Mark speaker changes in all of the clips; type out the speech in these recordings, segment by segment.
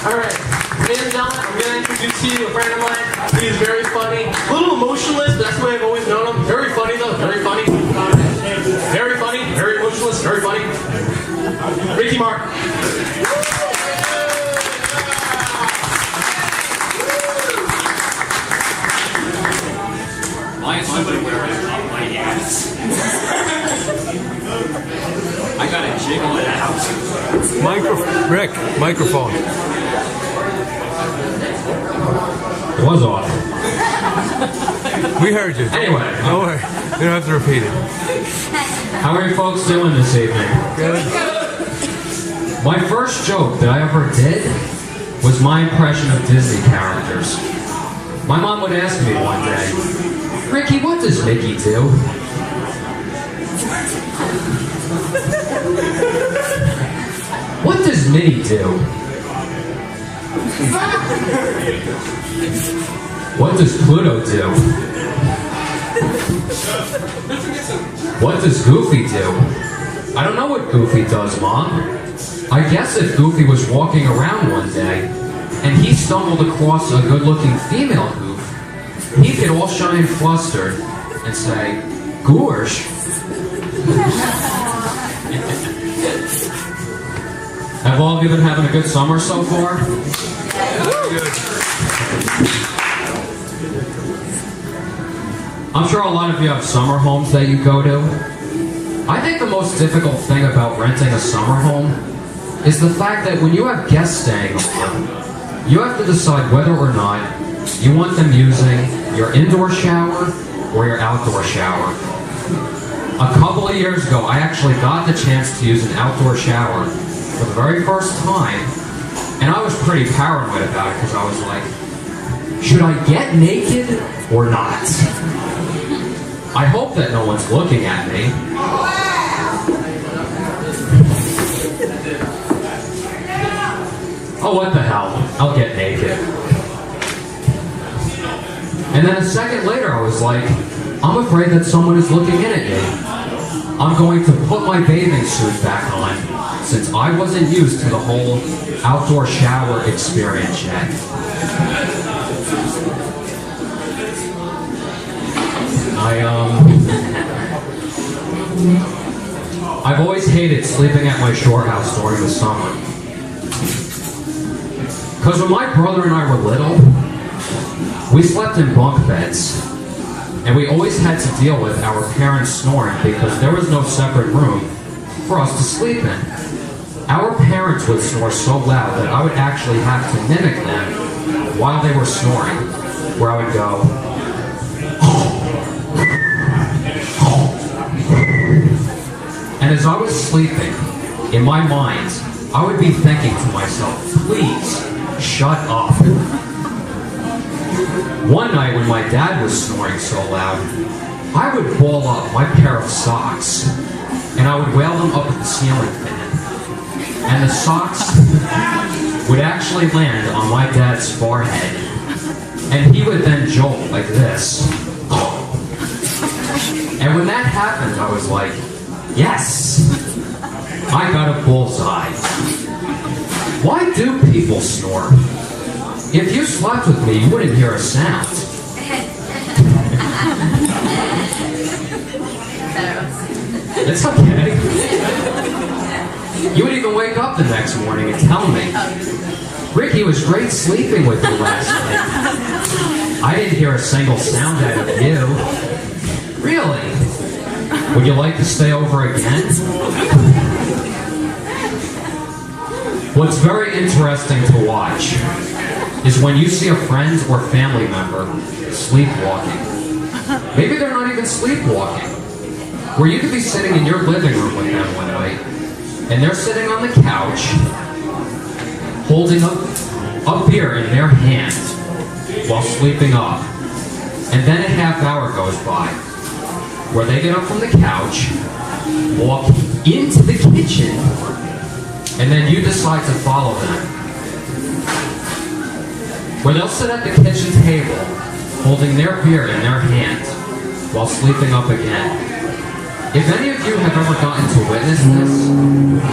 Speaker 1: Alright, ladies and gentlemen, I'm going to introduce you to a friend of mine. He is very funny. A little emotionless, but that's the way I've always known him. Very funny though, very funny. Very funny, very emotionless, very funny. Ricky Mark.
Speaker 2: Why is somebody wearing up my ass? I gotta jiggle it out.
Speaker 3: Rick, microphone.
Speaker 2: It was off.
Speaker 3: We heard you.
Speaker 2: Anyway.
Speaker 3: Don't worry. You don't have to repeat it.
Speaker 2: How are you folks doing this evening?
Speaker 3: Good.
Speaker 2: My first joke that I ever did was my impression of Disney characters. My mom would ask me one day, Ricky, what does Mickey do? What does Minnie do? What does Pluto do? What does Goofy do? I don't know what Goofy does, Mom. I guess if Goofy was walking around one day and he stumbled across a good-looking female goof, he'd get all shy and flustered and say, Goorsh. Have all of you been having a good summer so far? I'm sure a lot of you have summer homes that you go to. I think the most difficult thing about renting a summer home is the fact that when you have guests staying over, you have to decide whether or not you want them using your indoor shower or your outdoor shower. A couple of years ago, I actually got the chance to use an outdoor shower for the very first time, and I was pretty paranoid about it because I was like, should I get naked or not? I hope that no one's looking at me. Oh, what the hell? I'll get naked. And then a second later, I was like, I'm afraid that someone is looking in at me. I'm going to put my bathing suit back on, since I wasn't used to the whole outdoor shower experience yet. I've always hated sleeping at my shore house during the summer. Because when my brother and I were little, we slept in bunk beds. And we always had to deal with our parents snoring because there was no separate room for us to sleep in. Our parents would snore so loud that I would actually have to mimic them while they were snoring, where I would go, and as I was sleeping, in my mind, I would be thinking to myself, please, shut up. One night when my dad was snoring so loud, I would ball up my pair of socks, and I would wail them up at the ceiling fan. And the socks would actually land on my dad's forehead, and he would then jolt like this. And when that happened, I was like, yes, I got a bullseye. Why do people snore? If you slept with me, you wouldn't hear a sound. It's okay. You would even wake up the next morning and tell me, Ricky was great sleeping with you last night. I didn't hear a single sound out of you. Really? Would you like to stay over again? What's very interesting to watch is when you see a friend or family member sleepwalking. Maybe they're not even sleepwalking. Where you could be sitting in your living room with them one night, and they're sitting on the couch, holding a beer in their hand while sleeping up. And then a half hour goes by, where they get up from the couch, walk into the kitchen, and then you decide to follow them. Where they'll sit at the kitchen table, holding their beer in their hand, while sleeping up again. If any of you have ever gotten to witness this,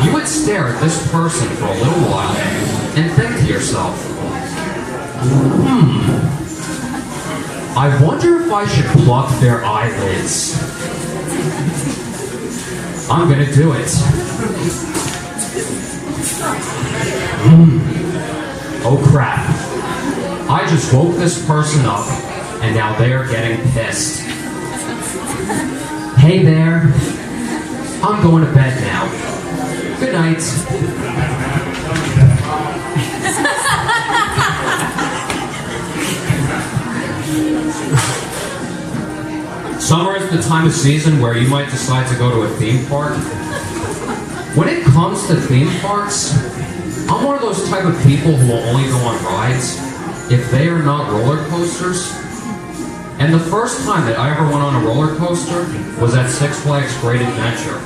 Speaker 2: you would stare at this person for a little while and think to yourself, I wonder if I should pluck their eyelids. I'm gonna do it. Oh crap. I just woke this person up and now they are getting pissed. Hey there. I'm going to bed now. Good night. Summer is the time of season where you might decide to go to a theme park. When it comes to theme parks, I'm one of those type of people who will only go on rides if they are not roller coasters. And the first time that I ever went on a roller coaster was at Six Flags Great Adventure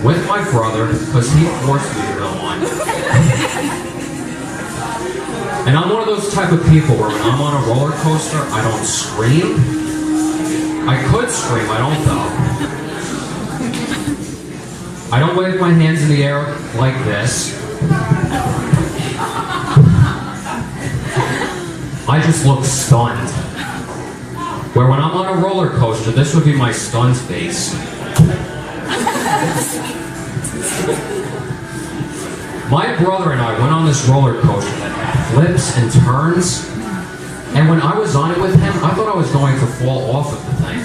Speaker 2: with my brother because he forced me to go on. And I'm one of those type of people where when I'm on a roller coaster, I don't scream. I could scream, I don't though. I don't wave my hands in the air like this. I just look stunned. Where when I'm on a roller coaster, this would be my stunned face. My brother and I went on this roller coaster that had flips and turns. And when I was on it with him, I thought I was going to fall off of the thing.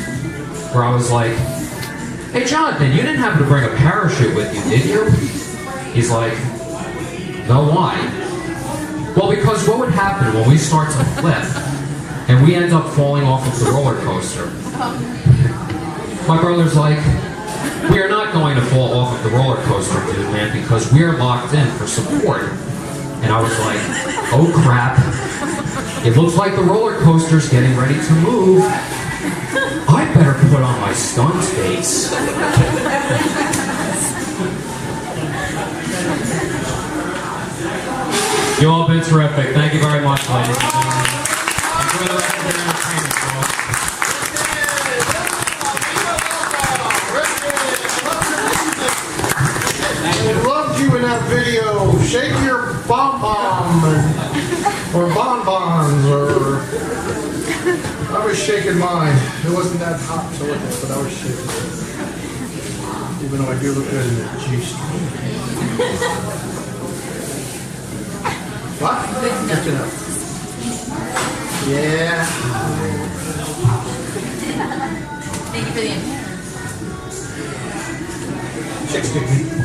Speaker 2: Where I was like, hey Jonathan, you didn't happen to bring a parachute with you, did you? He's like, no, why? Well, because what would happen when we start to flip and we end up falling off of the roller coaster? My brother's like, we are not going to fall off of the roller coaster, dude, man, because we are locked in for support. And I was like, oh crap. It looks like the roller coaster's getting ready to move. I better put on my stunt face. You all been terrific. Thank you very much, ladies and gentlemen. Enjoy the rest of your entertainment, folks.
Speaker 4: I loved you in that video. Shake your bomb or bonbons or. I was shaking mine. It wasn't that hot to look at, but I was shaking. Even though I do look good in the G-string. What? Good to know. Yeah.
Speaker 5: Thank you for the
Speaker 4: Chick stick me.